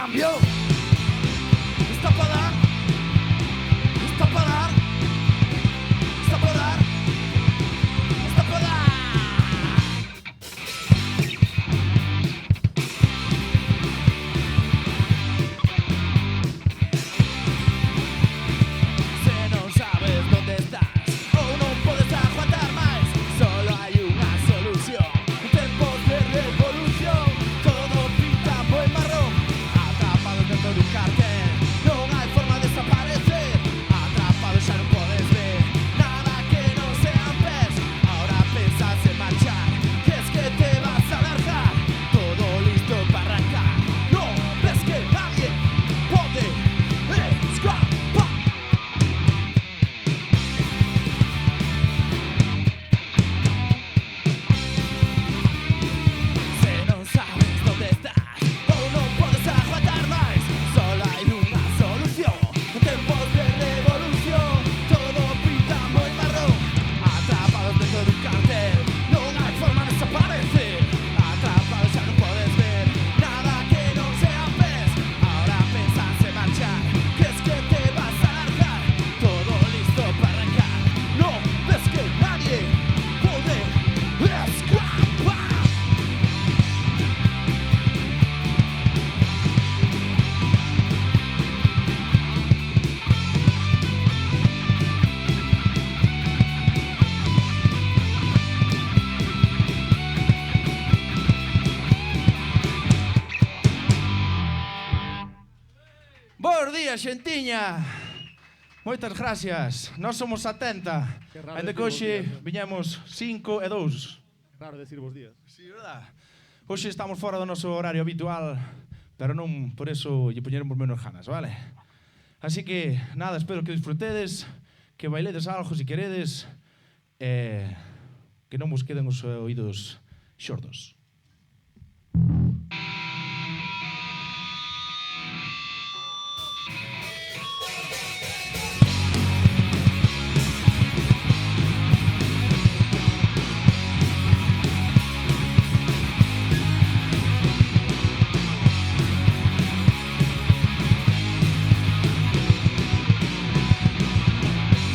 cambio. Está para dar, está para dar, está para dar, está para dar. Se non sabes dónde estás ou non podes aguantar máis, solo hai unha solución. Tempos de revolución, todo pinta moi marrón, atrapados dentro dun cartel, non hai forma de desaparecer, atrapados xa non podes ver nada que non sean pés. Ahora pensas en marchar, crees que te vas a largar, todo listo para arrancar, no ves que nadie pode escapar. Se non sabes dónde estás ou non podes aguantar máis, solo hai unha solución. Tempos de revolución, todo pinta moi marrón, atrapados dentro dun cartel, non hai forma de desaparecer, atrapados xa non podes ver nada que non sea pés. Ahora pensas en marchar, crees que te vas a largar, todo listo para arrancar, no ves que nadie pode escapar. Bos días, xentiña. Moitas gracias. Nós somos 70. Que raro Ainda que decir hoxe bos días, ¿no? viñemos 5 e 2. Raro decir vos días. Sí, verdad? Hoxe estamos fora do noso horario habitual, pero non por eso lle poñeremos menos ganas, vale? Así que, nada, espero que disfrutedes, que bailedes algo si queredes, que non vos queden os oídos xordos.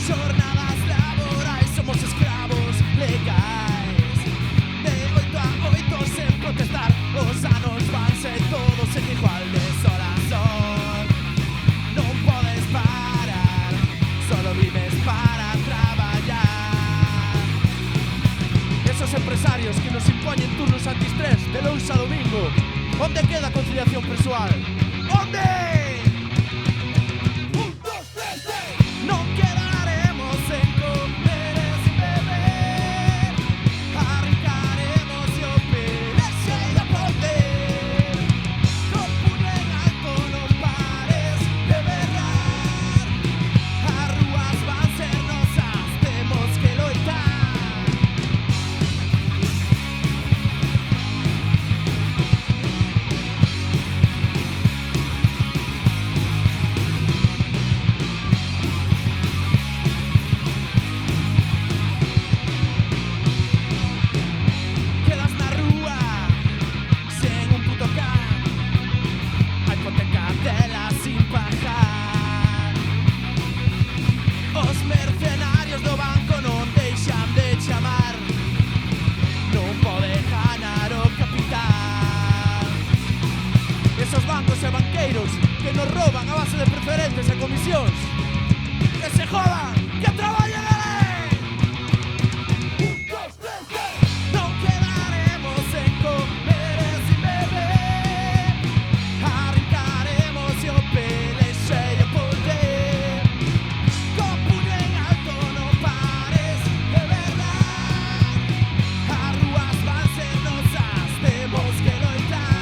Jornadas laborais, somos escravos legais, de 8 a 8 sen protestar, os anos vanse todos en igual de sol a sol. Non podes parar, solo vives para traballar. Esos empresarios que nos impoñen turnos antiestrés de luns a domingo, onde queda a conciliación persoal? Onde? Non quedaremos sen comer e sen beber, arrancaremos o pelo cheio de poder, co puño en alto non pares de berrar, as rúas van ser nosas, temos que loitar. Quedas na rúa sen un puto can, a hipoteca dela sin pagar. Os mercenarios do banco non deixan de chamar, non pode ganar o capital. Esos bancos e banqueiros que nos rouban a base de preferentes e comisións, que se jodan, que traballen eles. Non quedaremos sen comer e sin beber, arrancaremos o pelo cheio de poder, co puño en alto non pares de berrar, as rúas van ser nosas, temos que loitar.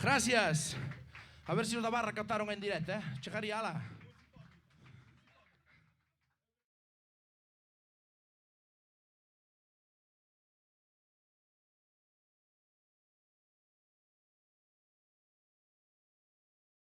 Gracias. A ver si os da barra captaron en directo, Chegaría ala.